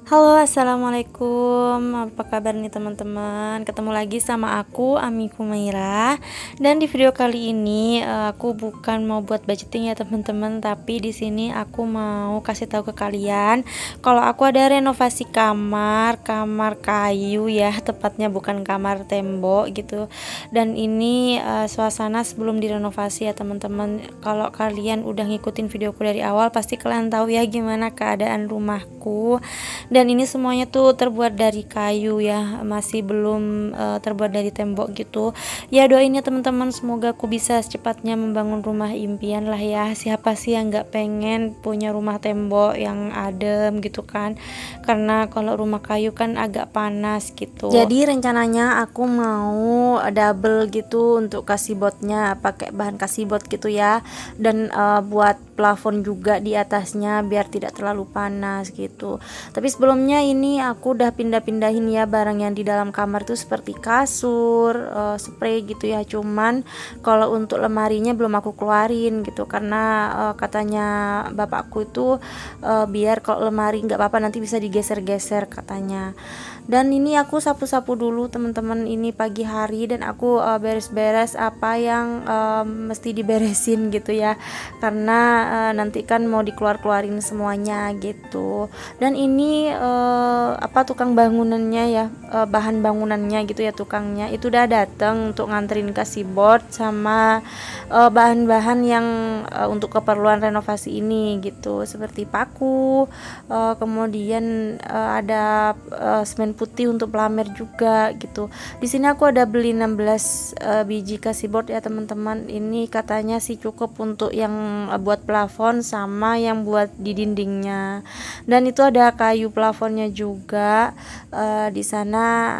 Halo, assalamualaikum. Apa kabar nih teman-teman? Ketemu lagi sama aku, Ami Kumaira. Dan di video kali ini aku bukan mau buat budgeting ya teman-teman, tapi di sini aku mau kasih tahu ke kalian kalau aku ada renovasi kamar kayu ya, tepatnya bukan kamar tembok gitu. Dan ini suasana sebelum direnovasi ya teman-teman. Kalau kalian udah ngikutin videoku dari awal, pasti kalian tahu ya gimana keadaan rumahku. Dan ini semuanya tuh terbuat dari kayu ya, masih belum terbuat dari tembok gitu ya. Doain ya teman-teman, semoga aku bisa secepatnya membangun rumah impian lah ya. Siapa sih yang nggak pengen punya rumah tembok yang adem gitu kan, karena kalau rumah kayu kan agak panas gitu. Jadi rencananya aku mau double gitu untuk kasibotnya, pakai bahan kasibot gitu ya, dan buat plafon juga di atasnya biar tidak terlalu panas gitu. Tapi sebelumnya ini aku udah pindah-pindahin ya barang yang di dalam kamar tuh, seperti kasur, spray gitu ya. Cuman kalau untuk lemarinya belum aku keluarin gitu, karena katanya bapakku itu biar kalau lemari nggak apa-apa, nanti bisa digeser-geser katanya. Dan ini aku sapu-sapu dulu teman-teman, ini pagi hari, dan aku beres-beres apa yang mesti diberesin gitu ya, karena nanti kan mau dikeluarin semuanya gitu. Dan ini tukang bangunannya ya, bahan bangunannya gitu ya, tukangnya itu udah datang untuk nganterin kasibot sama bahan-bahan yang untuk keperluan renovasi ini gitu, seperti paku, kemudian ada semen putih untuk pelamer juga gitu. Di sini aku ada beli 16 biji kasibot ya teman-teman. Ini katanya sih cukup untuk yang buat plafon sama yang buat di dindingnya. Dan itu ada kayu plafonnya juga di sana.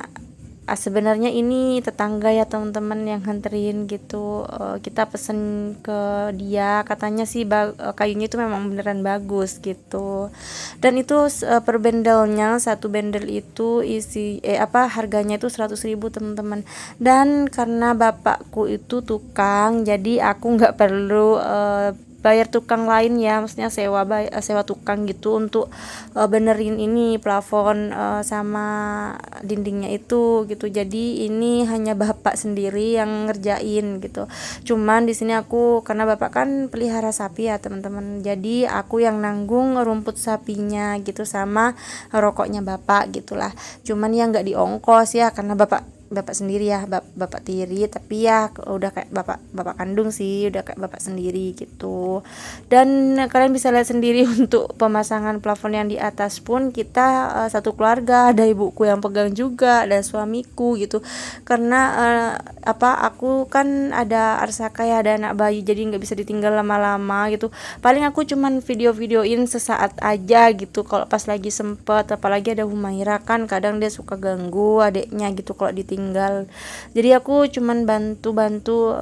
Sebenarnya ini tetangga ya teman-teman yang nganterin gitu. Kita pesen ke dia, katanya sih kayunya itu memang beneran bagus gitu. Dan itu per bendelnya, satu bendel itu harganya itu 100.000 teman-teman. Dan karena bapakku itu tukang, jadi aku nggak perlu bayar tukang lain ya, maksudnya sewa tukang gitu untuk benerin ini plafon sama dindingnya itu gitu. Jadi ini hanya bapak sendiri yang ngerjain gitu. Cuman di sini aku, karena bapak kan pelihara sapi ya teman-teman, jadi aku yang nanggung rumput sapinya gitu sama rokoknya bapak gitulah. Cuman ya nggak diongkos ya, karena bapak sendiri ya, bapak tiri, tapi ya udah kayak bapak kandung sih, udah kayak bapak sendiri gitu. Dan kalian bisa lihat sendiri untuk pemasangan plafon yang di atas pun kita satu keluarga, ada ibuku yang pegang juga, ada suamiku gitu. Karena aku kan ada arsaka ya, ada anak bayi, jadi nggak bisa ditinggal lama-lama gitu. Paling aku cuman video-videoin sesaat aja gitu kalau pas lagi sempet, apalagi ada Humaira kan kadang dia suka ganggu adiknya gitu kalau ditinggal. Jadi aku cuman bantu-bantu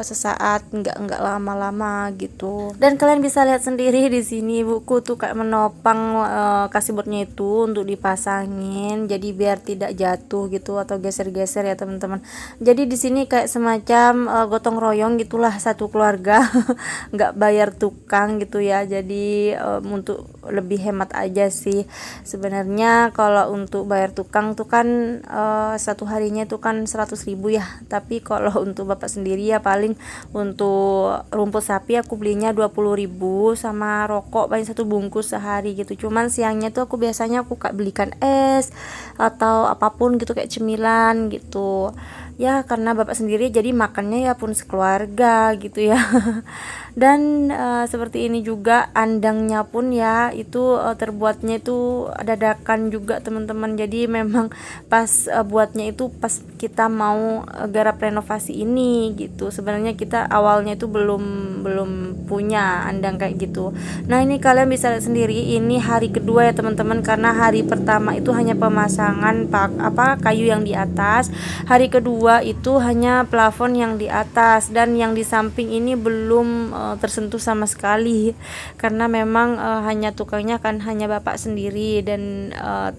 sesaat, nggak lama-lama gitu. Dan kalian bisa lihat sendiri di sini ibuku tuh kayak menopang kasibotnya itu untuk dipasangin, jadi biar tidak jatuh gitu atau geser-geser ya teman-teman. Jadi di sini kayak semacam gotong royong gitulah, satu keluarga nggak bayar tukang gitu ya. Jadi untuk lebih hemat aja sih sebenarnya. Kalau untuk bayar tukang tuh kan satu harinya itu kan 100.000 ya, tapi kalau untuk bapak sendiri ya paling untuk rumput sapi aku belinya 20.000 sama rokok paling satu bungkus sehari gitu. Cuman siangnya tuh aku biasanya belikan es atau apapun gitu kayak cemilan gitu ya, karena bapak sendiri jadi makannya ya pun sekeluarga gitu ya. Dan seperti ini juga andangnya pun ya itu terbuatnya itu dadakan juga teman-teman. Jadi memang pas buatnya itu pas kita mau garap renovasi ini gitu. Sebenarnya kita awalnya itu belum punya andang kayak gitu. Nah ini kalian bisa lihat sendiri, ini hari kedua ya teman-teman, karena hari pertama itu hanya pemasangan kayu yang di atas. Hari kedua kedua itu hanya plafon yang di atas, dan yang di samping ini belum tersentuh sama sekali karena memang hanya tukangnya kan hanya bapak sendiri, dan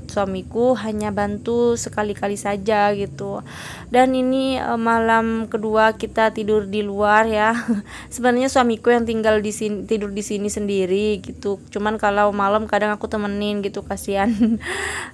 suamiku hanya bantu sekali-kali saja gitu. Dan ini malam kedua kita tidur di luar ya. Sebenarnya suamiku yang tinggal di sini, tidur di sini sendiri gitu, cuman kalau malam kadang aku temenin gitu, kasihan.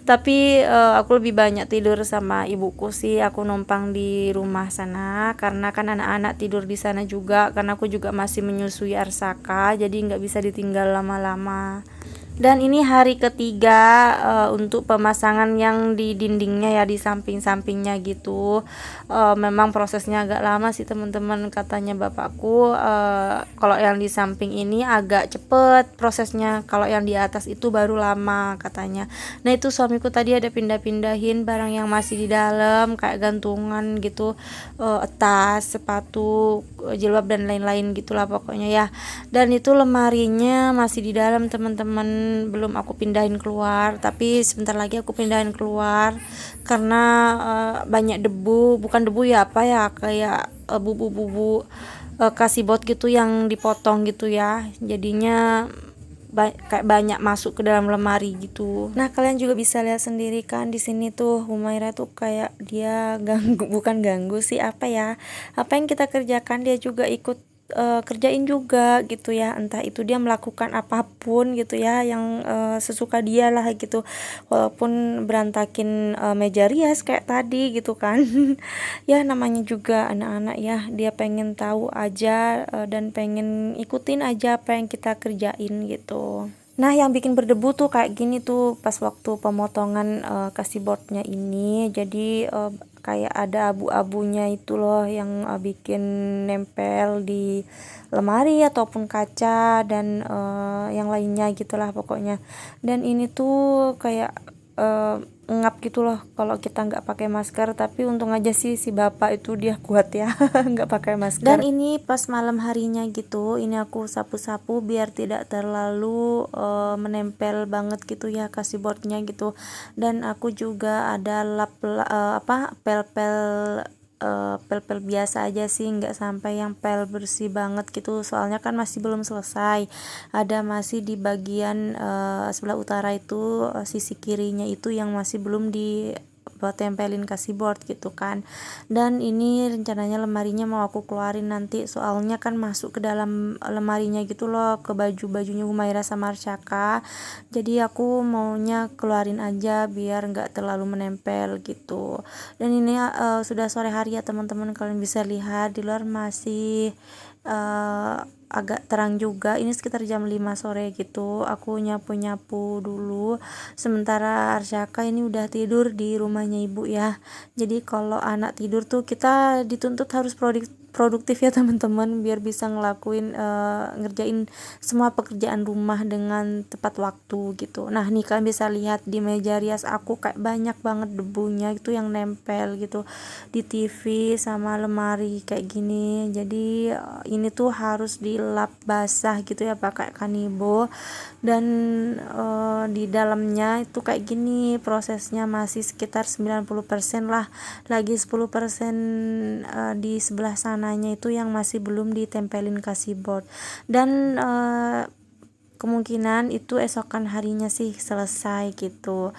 Tapi aku lebih banyak tidur sama ibuku sih, aku numpang di rumah sana karena kan anak-anak tidur di sana juga, karena aku juga masih menyusui Arsaka, jadi nggak bisa ditinggal lama-lama. Dan ini hari ketiga untuk pemasangan yang di dindingnya ya, di samping-sampingnya gitu. Memang prosesnya agak lama sih teman-teman, katanya bapakku kalau yang di samping ini agak cepet prosesnya, kalau yang di atas itu baru lama katanya. Nah itu suamiku tadi ada pindah-pindahin barang yang masih di dalam, kayak gantungan gitu, tas, sepatu, jilbab dan lain-lain gitulah pokoknya ya. Dan itu lemarinya masih di dalam teman-teman, belum aku pindahin keluar, tapi sebentar lagi aku pindahin keluar karena banyak debu, bukan debu ya, apa ya, kayak bubu-bubu kasibot gitu yang dipotong gitu ya, jadinya kayak banyak masuk ke dalam lemari gitu. Nah kalian juga bisa lihat sendiri kan di sini tuh Humaira tuh kayak dia ganggu, bukan ganggu sih, apa ya, apa yang kita kerjakan dia juga ikut kerjain juga gitu ya, entah itu dia melakukan apapun gitu ya yang sesuka dia lah gitu, walaupun berantakin meja rias kayak tadi gitu kan. Ya namanya juga anak-anak ya, dia pengen tahu aja dan pengen ikutin aja apa yang kita kerjain gitu. Nah yang bikin berdebu tuh kayak gini tuh pas waktu pemotongan kasibordnya ini, jadi kayak ada abu-abunya itu loh yang bikin nempel di lemari ataupun kaca dan yang lainnya gitulah pokoknya. Dan ini tuh kayak ngap gitu loh kalau kita nggak pakai masker, tapi untung aja sih si bapak itu dia kuat ya, nggak pakai masker. Dan ini pas malam harinya gitu, ini aku sapu-sapu biar tidak terlalu menempel banget gitu ya kasibordnya gitu. Dan aku juga ada lap pel-pel pel-pel biasa aja sih, nggak sampai yang pel bersih banget gitu, soalnya kan masih belum selesai, ada masih di bagian sebelah utara itu, sisi kirinya itu yang masih belum di tempelin kasibord gitu kan. Dan ini rencananya lemarinya mau aku keluarin nanti, soalnya kan masuk ke dalam lemarinya gitu loh, ke baju-bajunya Humaira sama Arsyaka, jadi aku maunya keluarin aja biar nggak terlalu menempel gitu. Dan ini sudah sore hari ya teman-teman, kalian bisa lihat di luar masih agak terang juga, ini sekitar jam 5 sore gitu. Aku nyapu-nyapu dulu, sementara Arsyaka ini udah tidur di rumahnya ibu ya. Jadi kalau anak tidur tuh kita dituntut harus produktif ya teman-teman, biar bisa ngelakuin ngerjain semua pekerjaan rumah dengan tepat waktu gitu. Nah nih kalian bisa lihat di meja rias aku kayak banyak banget debunya itu yang nempel gitu di TV sama lemari kayak gini. Jadi ini tuh harus dilap basah gitu ya pakai kanibo, dan di dalamnya itu kayak gini prosesnya masih sekitar 90% lah, lagi 10% di sebelah sananya itu yang masih belum ditempelin kasibord. Dan kemungkinan itu esokan harinya sih selesai gitu.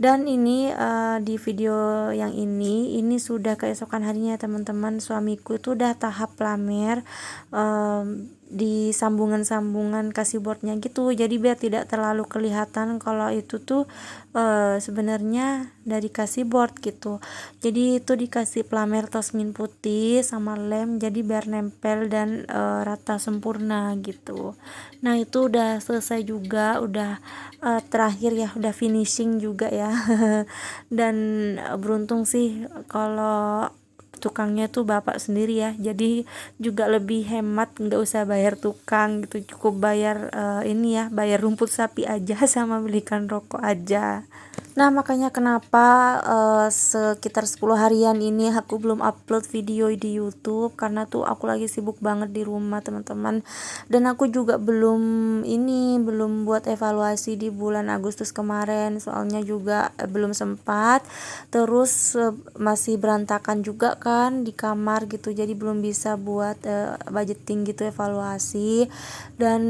Dan ini di video yang ini sudah keesokan harinya teman-teman, suamiku itu udah tahap lamer di sambungan-sambungan kasibordnya gitu, jadi biar tidak terlalu kelihatan kalau itu tuh sebenarnya dari kasibord gitu. Jadi itu dikasih plamer tasmin putih sama lem, jadi biar nempel dan rata sempurna gitu. Nah itu udah selesai juga, udah terakhir ya, udah finishing juga ya. Dan beruntung sih kalau tukangnya tuh bapak sendiri ya, jadi juga lebih hemat, nggak usah bayar tukang gitu, cukup bayar ini ya, bayar rumput sapi aja sama belikan rokok aja. Nah, makanya kenapa sekitar 10 harian ini aku belum upload video di YouTube, karena tuh aku lagi sibuk banget di rumah, teman-teman. Dan aku juga belum buat evaluasi di bulan Agustus kemarin, soalnya juga belum sempat. Terus masih berantakan juga kan di kamar gitu, jadi belum bisa buat budgeting gitu, evaluasi. Dan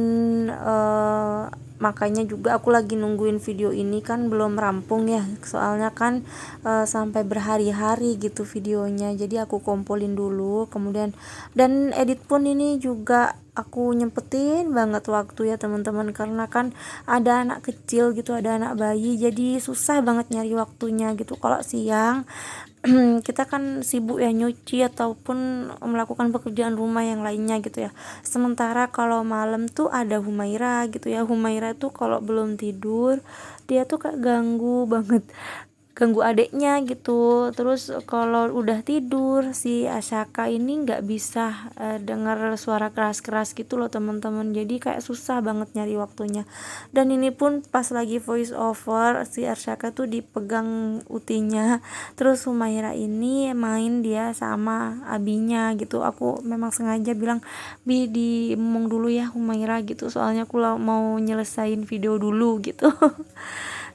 makanya juga aku lagi nungguin video ini kan belum rampung ya, soalnya kan sampai berhari-hari gitu videonya, jadi aku kumpulin dulu kemudian. Dan edit pun ini juga aku nyempetin banget waktu ya teman-teman, karena kan ada anak kecil gitu, ada anak bayi, jadi susah banget nyari waktunya gitu. Kalau siang kita kan sibuk ya nyuci ataupun melakukan pekerjaan rumah yang lainnya gitu ya. Sementara kalau malam tuh ada Humaira gitu ya. Humaira tuh kalau belum tidur dia tuh kayak ganggu banget, ganggu adeknya gitu. Terus kalau udah tidur si Asaka ini nggak bisa dengar suara keras-keras gitu loh teman-teman, jadi kayak susah banget nyari waktunya. Dan ini pun pas lagi voice over, si Asaka tuh dipegang utinya, terus Humaira ini main dia sama abinya gitu. Aku memang sengaja bilang, Bi diemong dulu ya Humaira gitu, soalnya aku mau nyelesain video dulu gitu.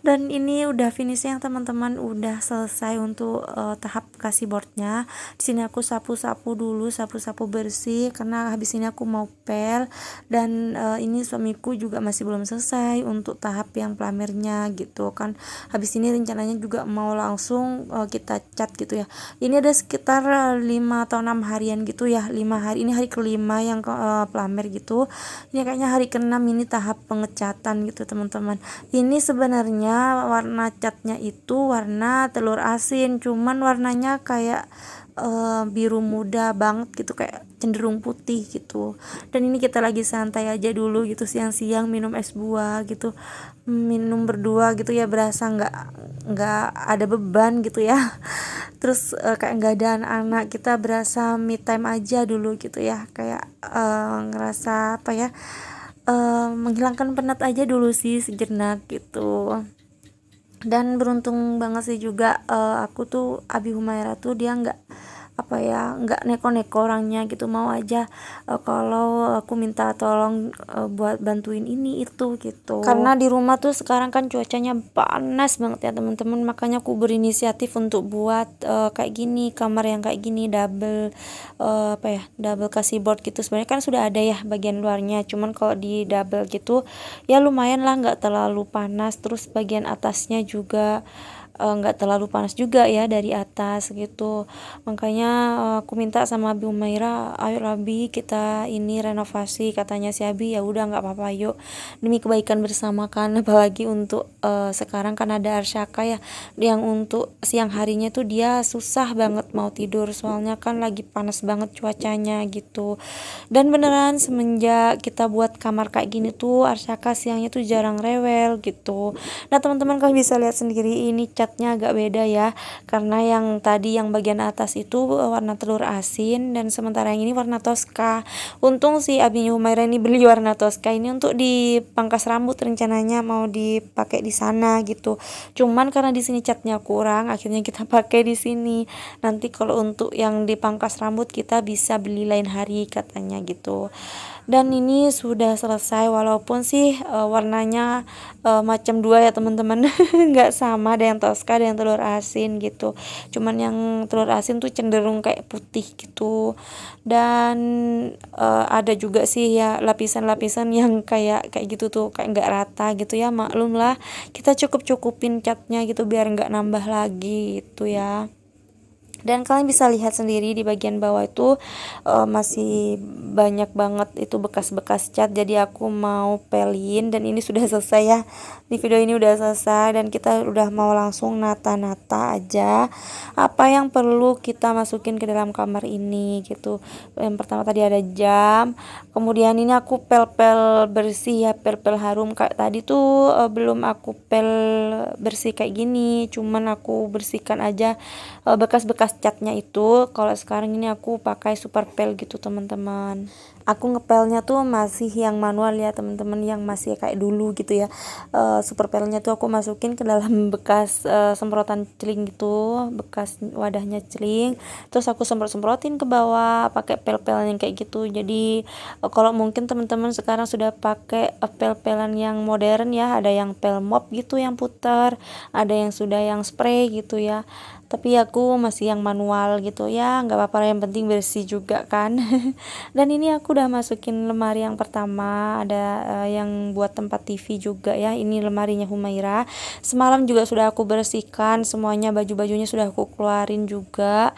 Dan ini udah finishing teman-teman, udah selesai untuk tahap kasih boardnya. Di sini aku sapu-sapu dulu, sapu-sapu bersih karena habis ini aku mau pel. Dan ini suamiku juga masih belum selesai untuk tahap yang plamernya gitu kan. Habis ini rencananya juga mau langsung kita cat gitu ya. Ini ada sekitar 5 atau 6 harian gitu ya, 5 hari. Ini hari kelima yang plamer gitu. Ini kayaknya hari ke-6 ini tahap pengecatan gitu teman-teman. Ini sebenarnya warna catnya itu warna telur asin, cuman warnanya kayak biru muda banget gitu, kayak cenderung putih gitu. Dan ini kita lagi santai aja dulu gitu, siang-siang minum es buah gitu, minum berdua gitu ya, berasa nggak ada beban gitu ya. Terus kayak nggak ada anak-anak, kita berasa me time aja dulu gitu ya, kayak ngerasa apa ya, menghilangkan penat aja dulu sih sejenak gitu. Dan beruntung banget sih juga aku tuh Abi Humaira tuh dia nggak neko-neko orangnya gitu, mau aja kalau aku minta tolong buat bantuin ini itu gitu. Karena di rumah tuh sekarang kan cuacanya panas banget ya teman-teman, makanya aku berinisiatif untuk buat kayak gini, kamar yang kayak gini double double kasih board gitu. Sebenarnya kan sudah ada ya bagian luarnya, cuman kalau di double gitu ya lumayan lah, nggak terlalu panas. Terus bagian atasnya juga nggak terlalu panas juga ya dari atas gitu. Makanya aku minta sama Abi Umaira, ayo Abi kita ini renovasi, katanya si Abi. Ya udah nggak apa-apa, yuk demi kebaikan bersama kan. Apalagi untuk sekarang kan ada Arsyaka ya, yang untuk siang harinya tuh dia susah banget mau tidur, soalnya kan lagi panas banget cuacanya gitu. Dan beneran semenjak kita buat kamar kayak gini tuh Arsyaka siangnya tuh jarang rewel gitu. Nah teman-teman, kalian bisa lihat sendiri ini catnya agak beda ya, karena yang tadi yang bagian atas itu warna telur asin, dan sementara yang ini warna Tosca. Untung si abinya Humaira ini beli warna Tosca ini untuk dipangkas rambut, rencananya mau dipakai di sana gitu. Cuman karena di sini catnya kurang, akhirnya kita pakai di sini. Nanti kalau untuk yang dipangkas rambut kita bisa beli lain hari katanya gitu. Dan ini sudah selesai, walaupun sih warnanya macam dua ya teman-teman. Nggak sama, ada yang Tosca ada yang telur asin gitu, cuman yang telur asin tuh cenderung kayak putih gitu. Dan ada juga sih ya lapisan-lapisan yang kayak gitu tuh kayak nggak rata gitu ya, maklum lah kita cukupin catnya gitu biar nggak nambah lagi gitu ya. Dan kalian bisa lihat sendiri di bagian bawah itu masih banyak banget itu bekas-bekas cat, jadi aku mau pelin. Dan ini sudah selesai ya, di video ini udah selesai, dan kita udah mau langsung nata-nata aja apa yang perlu kita masukin ke dalam kamar ini gitu. Yang pertama tadi ada jam, kemudian ini aku pel-pel bersih ya, pel-pel harum. Kayak tadi tuh belum aku pel bersih kayak gini, cuman aku bersihkan aja bekas-bekas catnya itu. Kalau sekarang ini aku pakai super pel gitu teman-teman. Aku ngepelnya tuh masih yang manual ya teman-teman, yang masih kayak dulu gitu ya. Super pelnya tuh aku masukin ke dalam bekas semprotan celing gitu, bekas wadahnya celing, terus aku semprotin ke bawah pakai pel-pel yang kayak gitu. Jadi kalau mungkin teman-teman sekarang sudah pakai pel-pelan yang modern ya, ada yang pel mop gitu yang putar, ada yang sudah yang spray gitu ya, tapi aku masih yang manual gitu ya, nggak apa-apa, yang penting bersih juga kan. Dan ini aku udah masukin lemari yang pertama, ada yang buat tempat TV juga ya, ini lemarinya Humaira. Semalam juga sudah aku bersihkan semuanya, baju-bajunya sudah aku keluarin juga,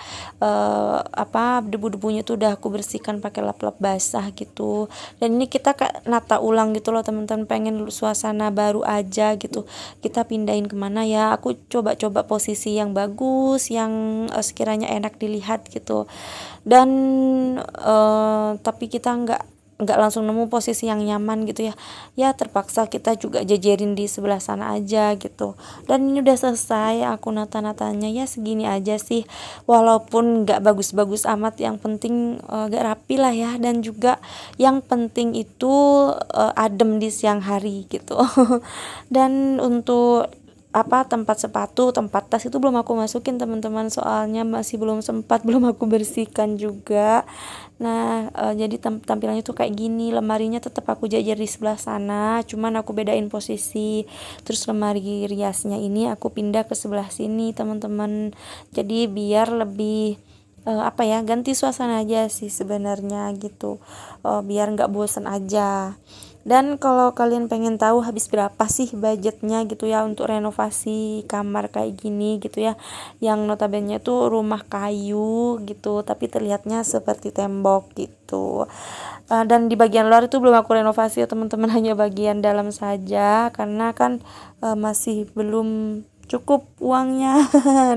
debu-debunya tuh udah aku bersihkan pakai lap-lap basah gitu. Dan ini kita nata ulang gitu loh teman-teman, pengen suasana baru aja gitu, kita pindahin kemana ya, aku coba-coba posisi yang bagus, yang sekiranya enak dilihat gitu. Dan tapi kita nggak langsung nemu posisi yang nyaman gitu ya, ya terpaksa kita juga jajarin di sebelah sana aja gitu. Dan ini udah selesai, aku nata-natanya ya segini aja sih, walaupun nggak bagus-bagus amat, yang penting gak rapi lah ya. Dan juga yang penting itu adem di siang hari gitu. Dan untuk tempat sepatu, tempat tas itu belum aku masukin teman-teman, soalnya masih belum sempat, belum aku bersihkan juga. Nah, jadi tampilannya tuh kayak gini, lemarinya tetap aku jajar di sebelah sana, cuman aku bedain posisi. Terus lemari riasnya ini aku pindah ke sebelah sini teman-teman, jadi biar lebih ganti suasana aja sih sebenarnya gitu, biar nggak bosen aja. Dan kalau kalian pengen tahu habis berapa sih budgetnya gitu ya untuk renovasi kamar kayak gini gitu ya, yang notabene tuh rumah kayu gitu tapi terlihatnya seperti tembok gitu. Dan di bagian luar itu belum aku renovasi ya teman-teman, hanya bagian dalam saja karena kan masih belum cukup uangnya.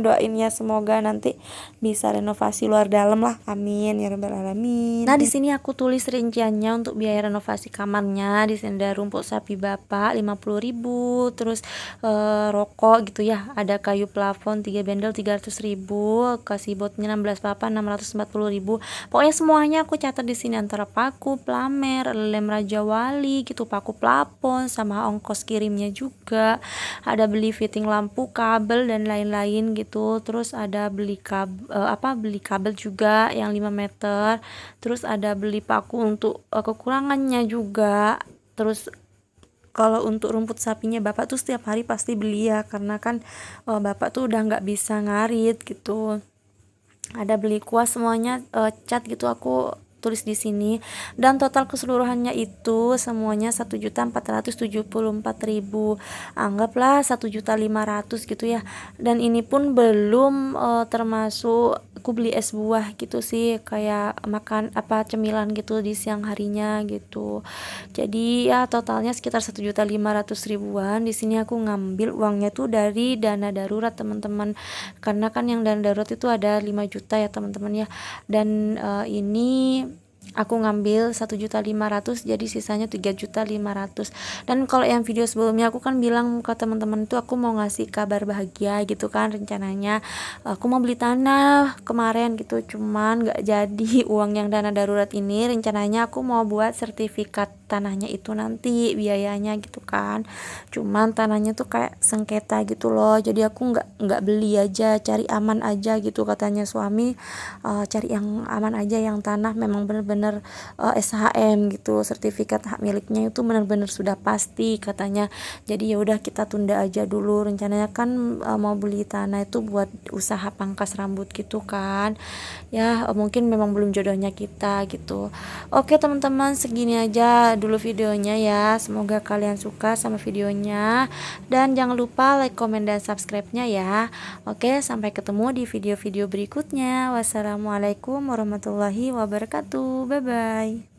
Doain ya, semoga nanti bisa renovasi luar dalam lah, amin ya rabbal alamin. Nah, di sini aku tulis rinciannya untuk biaya renovasi kamarnya. Di sini ada rumput sapi bapak 50.000, terus rokok gitu ya, ada kayu plafon 3 bendel 300.000, kasih botnya 16 papan 640.000. Pokoknya semuanya aku catat di sini, antara paku, plamer, lem Raja Wali gitu, paku plafon sama ongkos kirimnya juga. Ada beli fitting lampu, kabel dan lain-lain gitu. Terus ada beli kabel juga yang 5 meter. Terus ada beli paku untuk kekurangannya juga. Terus kalau untuk rumput sapinya bapak tuh setiap hari pasti beli ya, karena kan bapak tuh udah nggak bisa ngarit gitu. Ada beli kuas semuanya, cat gitu aku tulis di sini. Dan total keseluruhannya itu semuanya 1.474.000, anggaplah 1.500.000 gitu ya. Dan ini pun belum termasuk aku beli es buah gitu sih, kayak makan cemilan gitu di siang harinya gitu. Jadi ya totalnya sekitar 1.500.000-an. Di sini aku ngambil uangnya tuh dari dana darurat teman-teman, karena kan yang dana darurat itu ada 5 juta ya teman-teman ya. Dan ini aku ngambil 1.500.000, jadi sisanya 3.500.000. Dan kalau yang video sebelumnya aku kan bilang ke teman-teman itu aku mau ngasih kabar bahagia gitu kan, rencananya aku mau beli tanah kemarin gitu, cuman nggak jadi. Uang yang dana darurat ini rencananya aku mau buat sertifikat tanahnya itu nanti biayanya gitu kan, cuman tanahnya tuh kayak sengketa gitu loh, jadi aku nggak beli aja, cari aman aja gitu katanya suami. Cari yang aman aja, yang tanah memang bener-bener SHM gitu, sertifikat hak miliknya itu bener-bener sudah pasti katanya. Jadi ya udah kita tunda aja dulu, rencananya kan mau beli tanah itu buat usaha pangkas rambut gitu kan ya, mungkin memang belum jodohnya kita gitu. Oke teman-teman, segini aja dulu videonya ya, semoga kalian suka sama videonya, dan jangan lupa like, comment, dan subscribe-nya ya. Oke, sampai ketemu di video-video berikutnya. Wassalamualaikum warahmatullahi wabarakatuh. Bye bye.